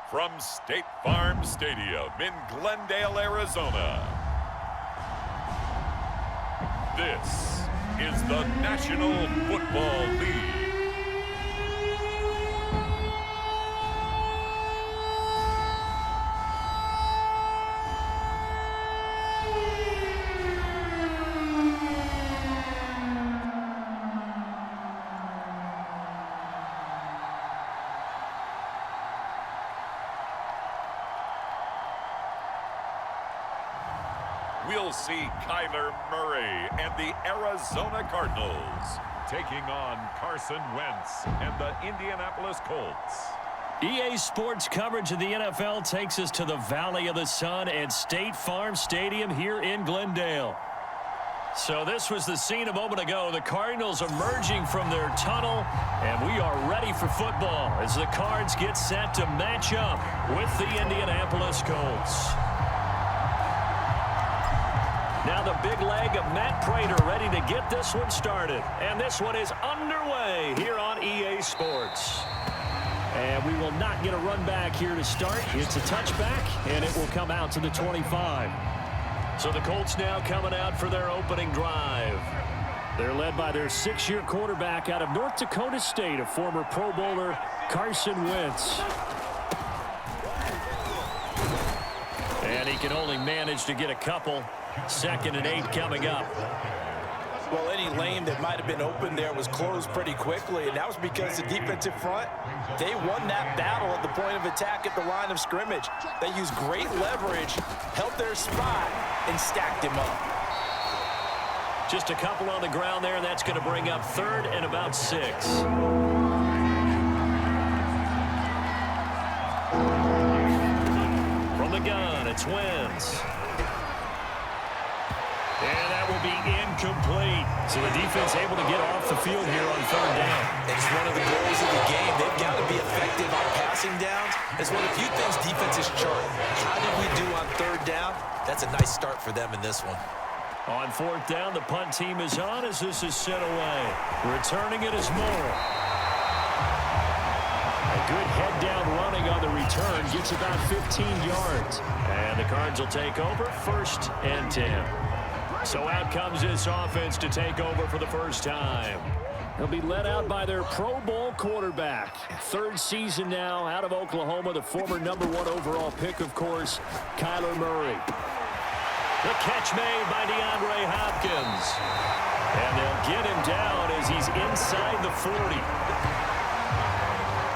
From State Farm Stadium in Glendale, Arizona, this is the National Football League. We'll see Kyler Murray and the Arizona Cardinals taking on Carson Wentz and the Indianapolis Colts. EA Sports coverage of the NFL takes us to the Valley of the Sun at State Farm Stadium here in Glendale. So this was the scene a moment ago. The Cardinals emerging from their tunnel, and we are ready for football as the Cards get set to match up with the Indianapolis Colts. Now the big leg of Matt Prater ready to get this one started. And this one is underway here on EA Sports. And we will not get a run back here to start. It's a touchback, and it will come out to the 25. So the Colts now coming out for their opening drive. They're led by their 6-year quarterback out of North Dakota State, a former Pro Bowler, Carson Wentz. And he can only manage to get a couple. 2nd and 8 coming up. Well, any lane that might have been open there was closed pretty quickly, and that was because the defensive front, they won that battle at the point of attack at the line of scrimmage. They used great leverage, held their spot, and stacked him up. Just a couple on the ground there, and that's going to bring up 3rd and about 6. From the gun, it's Wentz. And that will be incomplete. So the defense able to get off the field here on 3rd down. It's one of the goals of the game. They've got to be effective on passing downs. It's one of the few things defenses chart. How did we do on 3rd down? That's a nice start for them in this one. On 4th down, the punt team is on as this is sent away. Returning it is Moore. A good head-down running on the return. Gets about 15 yards. And the Cards will take over 1st and 10. So out comes this offense to take over for the first time. They'll be led out by their Pro Bowl quarterback. 3rd season now out of Oklahoma, the former #1 overall pick, of course, Kyler Murray. The catch made by DeAndre Hopkins. And they'll get him down as he's inside the 40.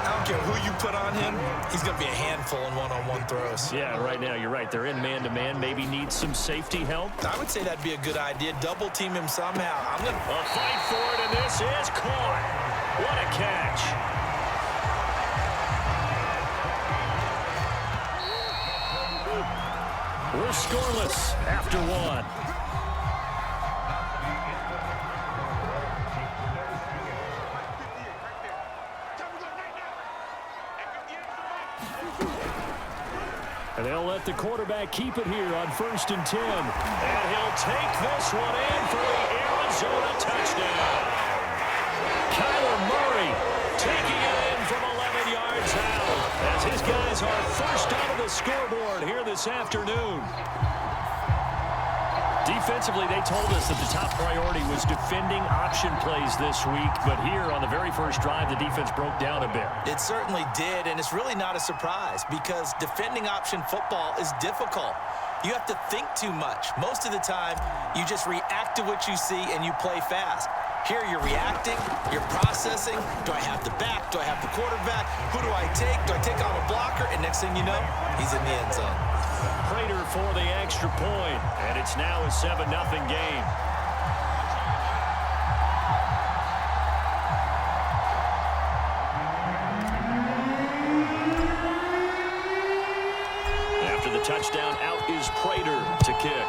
I don't care who you put on him, he's going to be a handful in one-on-one throws. Yeah, right now you're right. They're in man-to-man. Maybe needs some safety help. I would say that'd be a good idea. Double team him somehow. A fight for it, and this is caught. What a catch. We're scoreless after 1. And they'll let the quarterback keep it here on 1st and 10. And he'll take this one in for the Arizona touchdown. Kyler Murray taking it in from 11 yards out as his guys are first out of the scoreboard here this afternoon. Defensively, they told us that the top priority was defending option plays this week, but here on the very first drive, the defense broke down a bit. It certainly did, and it's really not a surprise because defending option football is difficult. You have to think too much. Most of the time, you just react to what you see and you play fast. Here you're reacting, you're processing. Do I have the back? Do I have the quarterback? Who do I take? Do I take on a blocker? And next thing you know, he's in the end zone. Prater for the extra point, and it's now a 7-0 game. After the touchdown, out is Prater to kick.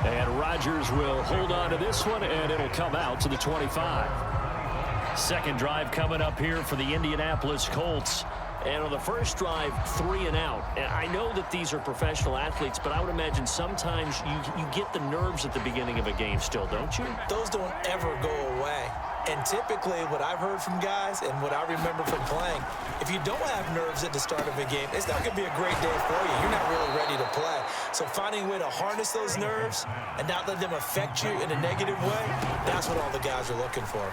And Rodgers will hold on to this one, and it'll come out to the 25. 2nd drive coming up here for the Indianapolis Colts And on the first drive, 3 and out. And I know that these are professional athletes, but I would imagine sometimes you get the nerves at the beginning of a game still, don't you? Those don't ever go away. And typically, what I've heard from guys and what I remember from playing, if you don't have nerves at the start of a game, it's not going to be a great day for you. You're not really ready to play. So finding a way to harness those nerves and not let them affect you in a negative way, that's what all the guys are looking for.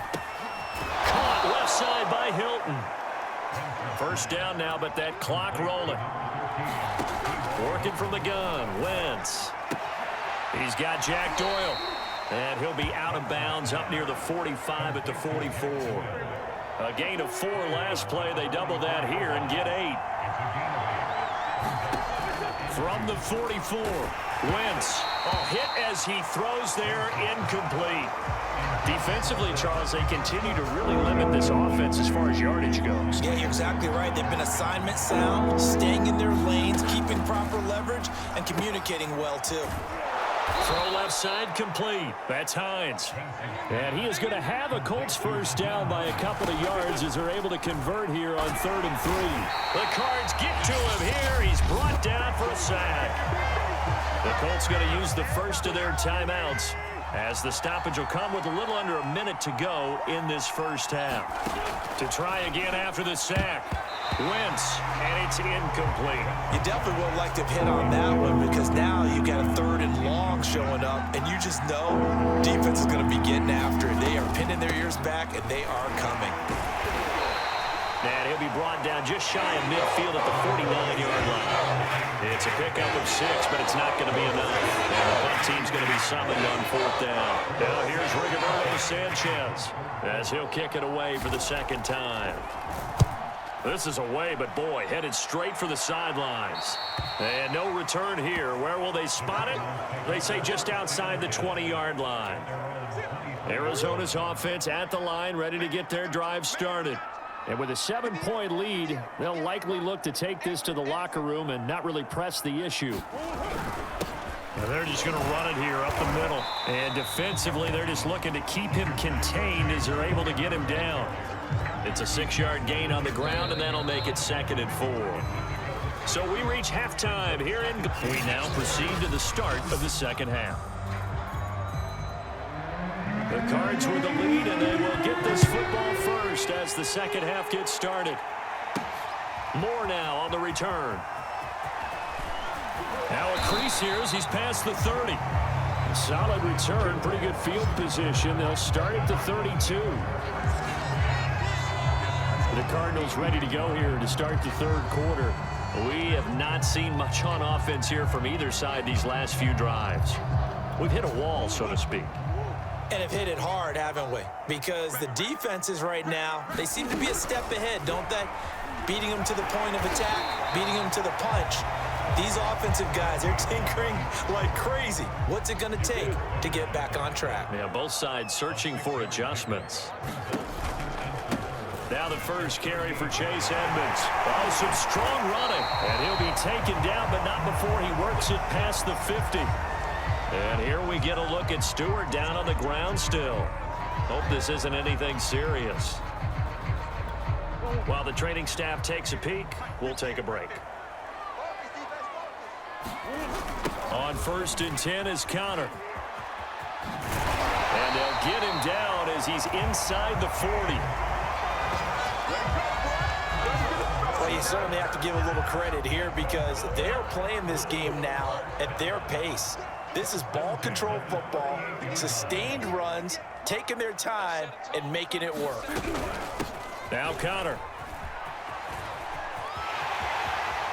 Caught left side by Hilton. First down now, but that clock rolling. Working from the gun, Wentz. He's got Jack Doyle. And he'll be out of bounds up near the 45 at the 44. A gain of 4 last play. They double that here and get 8. From the 44, Wentz. Hit as he throws there, incomplete. Defensively, Charles, they continue to really limit this offense as far as yardage goes. Yeah, you're exactly right. They've been assignment sound, staying in their lanes, keeping proper leverage, and communicating well, too. Throw left side complete. That's Hines. And he is going to have a Colts first down by a couple of yards as they're able to convert here on 3rd and 3. The Cards get to him here. He's brought down for a sack. The Colts going to use the first of their timeouts as the stoppage will come with a little under a minute to go in this first half. To try again after the sack. Wentz, and it's incomplete. You definitely would like to have hit on that one because now you got a 3rd and long showing up, and you just know defense is going to be getting after it. They are pinning their ears back, and they are coming. And he'll be brought down just shy of midfield at the 49-yard line. It's a pickup of 6, but it's not going to be enough. And the punt team's going to be summoned on 4th down. Now here's Rigoberto Sanchez as he'll kick it away for the second time. This is away, but boy, headed straight for the sidelines. And no return here. Where will they spot it? They say just outside the 20-yard line. Arizona's offense at the line, ready to get their drive started. And with a 7-point lead, they'll likely look to take this to the locker room and not really press the issue. And they're just going to run it here up the middle. And defensively, they're just looking to keep him contained as they're able to get him down. It's a 6-yard gain on the ground, and that'll make it 2nd and 4. So we reach halftime here in. We now proceed to the start of the second half. The Cards with the lead, and they will get this football first as the second half gets started. Moore now on the return. Now a crease here as he's past the 30. A solid return, pretty good field position. They'll start at the 32. The Cardinals ready to go here to start the 3rd quarter. We have not seen much on offense here from either side these last few drives. We've hit a wall, so to speak. And have hit it hard, haven't we? Because the defenses right now, they seem to be a step ahead, don't they? Beating them to the point of attack, beating them to the punch. These offensive guys, they're tinkering like crazy. What's it going to take to get back on track? Yeah, both sides searching for adjustments. Now the first carry for Chase Edmonds. Oh, some strong running. And he'll be taken down, but not before he works it past the 50. And here we get a look at Stewart down on the ground still. Hope this isn't anything serious. While the training staff takes a peek, we'll take a break. On 1st and 10 is Connor. And they'll get him down as he's inside the 40. Well, you certainly have to give a little credit here because they're playing this game now at their pace. This is ball control football, sustained runs, taking their time and making it work. Now Connor.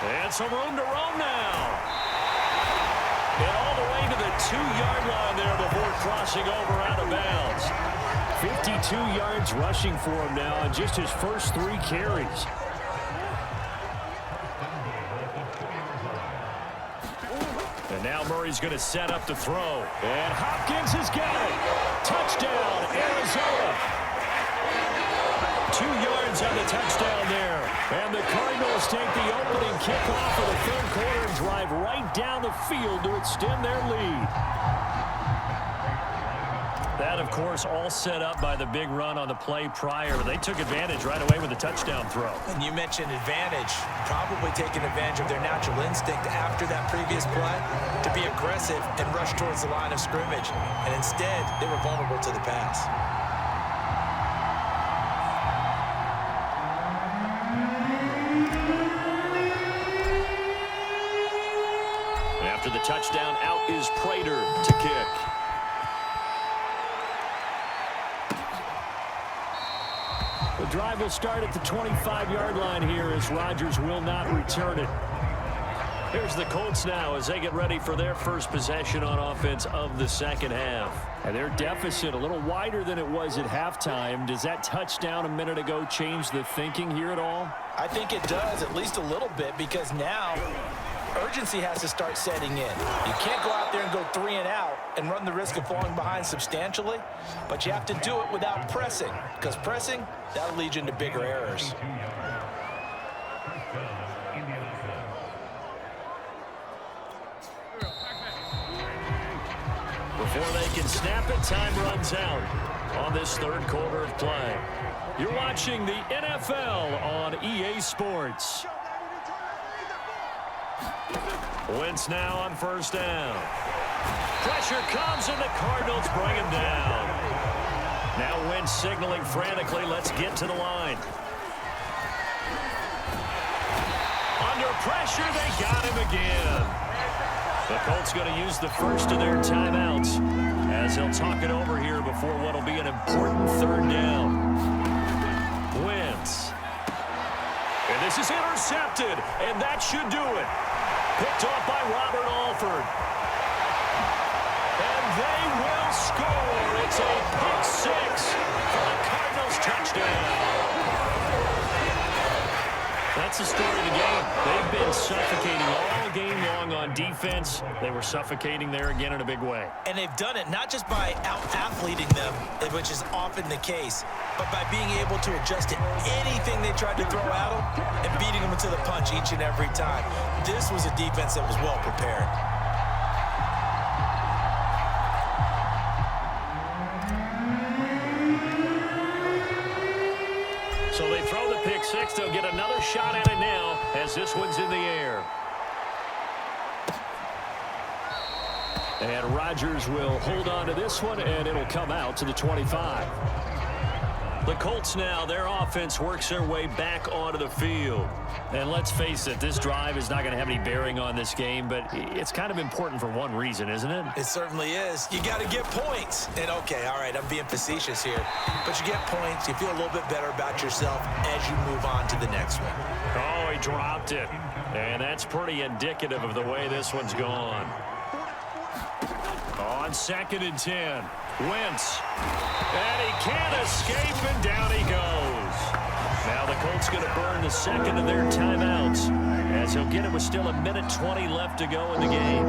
And some room to roam now. And all the way to the 2-yard line there before crossing over out of bounds. 52 yards rushing for him now in just his first 3 carries. And now Murray's going to set up the throw. And Hopkins has got it. Touchdown, Arizona. 2 yards on the touchdown there. And the Cardinals take the opening kickoff of the 3rd quarter and drive right down the field to extend their lead. That, of course, all set up by the big run on the play prior. They took advantage right away with a touchdown throw. And you mentioned advantage, probably taking advantage of their natural instinct after that previous play to be aggressive and rush towards the line of scrimmage. And instead, they were vulnerable to the pass. After the touchdown, out is Prater to kick. The drive will start at the 25-yard line here as Rodgers will not return it. Here's the Colts now as they get ready for their first possession on offense of the second half. And their deficit a little wider than it was at halftime. Does that touchdown a minute ago change the thinking here at all? I think it does, at least a little bit, because now urgency has to start setting in. You can't go out there and go 3 and out and run the risk of falling behind substantially, but you have to do it without pressing, because pressing, that'll lead you into bigger errors. Before they can snap it, time runs out on this third quarter of play. You're watching the NFL on EA Sports. Wentz now on first down. Pressure comes, and the Cardinals bring him down. Now Wentz signaling frantically, let's get to the line. Under pressure, they got him again. The Colts going to use the first of their timeouts as they'll talk it over here before what will be an important third down. Wentz. And this is intercepted, and that should do it. Picked off by Robert Alford. And they will score. It's a pick six for the Cardinals touchdown. That's the story of the game. They've been suffocating all game long on defense. They were suffocating there again in a big way. And they've done it not just by out-athleting them, which is often the case, but by being able to adjust to anything they tried to throw at them and beating them into the punch each and every time. This was a defense that was well prepared. So they throw the pick six. They'll get another shot at it now as this one's in the air. And Rodgers will hold on to this one, and it'll come out to the 25. The Colts now, their offense works their way back onto the field. And let's face it, this drive is not going to have any bearing on this game, but it's kind of important for one reason, isn't it? It certainly is. You got to get points. And okay, all right, I'm being facetious here, but you get points, you feel a little bit better about yourself as you move on to the next one. Oh, he dropped it. And that's pretty indicative of the way this one's gone. On 2nd and 10, Wentz. And he can't escape, and down he goes. Now the Colts going to burn the second of their timeouts as he'll get it with still 1:20 left to go in the game.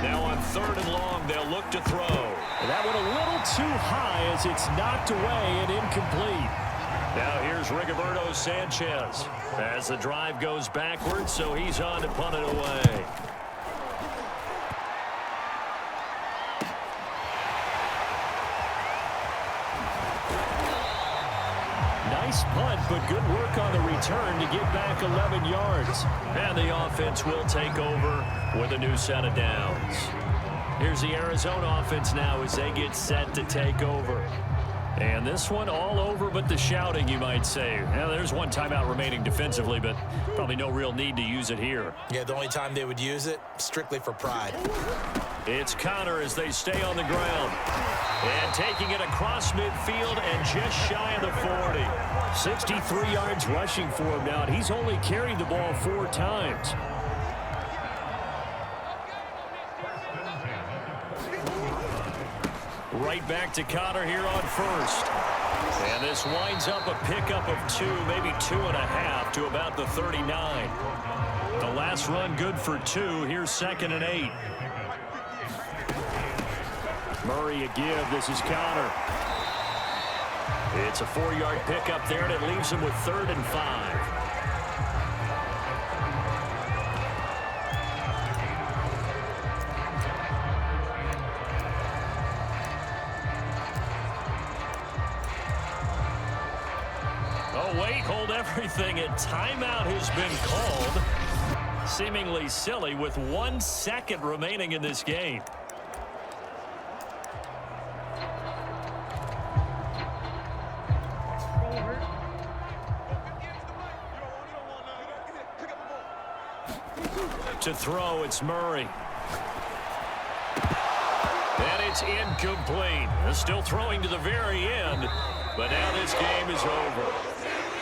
Now on 3rd and long, they'll look to throw. And that went a little too high as it's knocked away and incomplete. Now here's Rigoberto Sanchez as the drive goes backwards, so he's on to punt it away. Nice punt, but good work on the return to get back 11 yards. And the offense will take over with a new set of downs. Here's the Arizona offense now as they get set to take over. And this one all over but the shouting, you might say. Now, there's one timeout remaining defensively, but probably no real need to use it here. Yeah, the only time they would use it, strictly for pride. It's Connor as they stay on the ground. And taking it across midfield and just shy of the 40. 63 yards rushing for him now, and he's only carried the ball 4 times. Right back to Connor here on first. And this winds up a pickup of 2, maybe 2.5 to about the 39. The last run good for 2. Here's 2nd and 8. Murray a give. This is Connor. It's a 4-yard pickup there, and it leaves him with 3rd and 5. wait, hold everything, and timeout has been called. Seemingly silly with 1 second remaining in this game. To throw, it's Murray. And it's incomplete. They're still throwing to the very end, but now this game is over.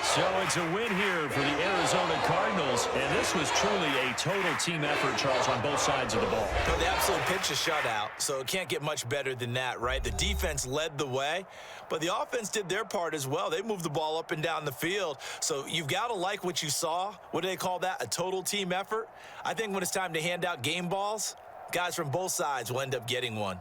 So it's a win here for the Arizona Cardinals, and this was truly a total team effort, Charles, on both sides of the ball. Well, they absolutely pitched a shutout, so it can't get much better than that, right? The defense led the way, but the offense did their part as well. They moved the ball up and down the field, so you've got to like what you saw. What do they call that? A total team effort? I think when it's time to hand out game balls, guys from both sides will end up getting one.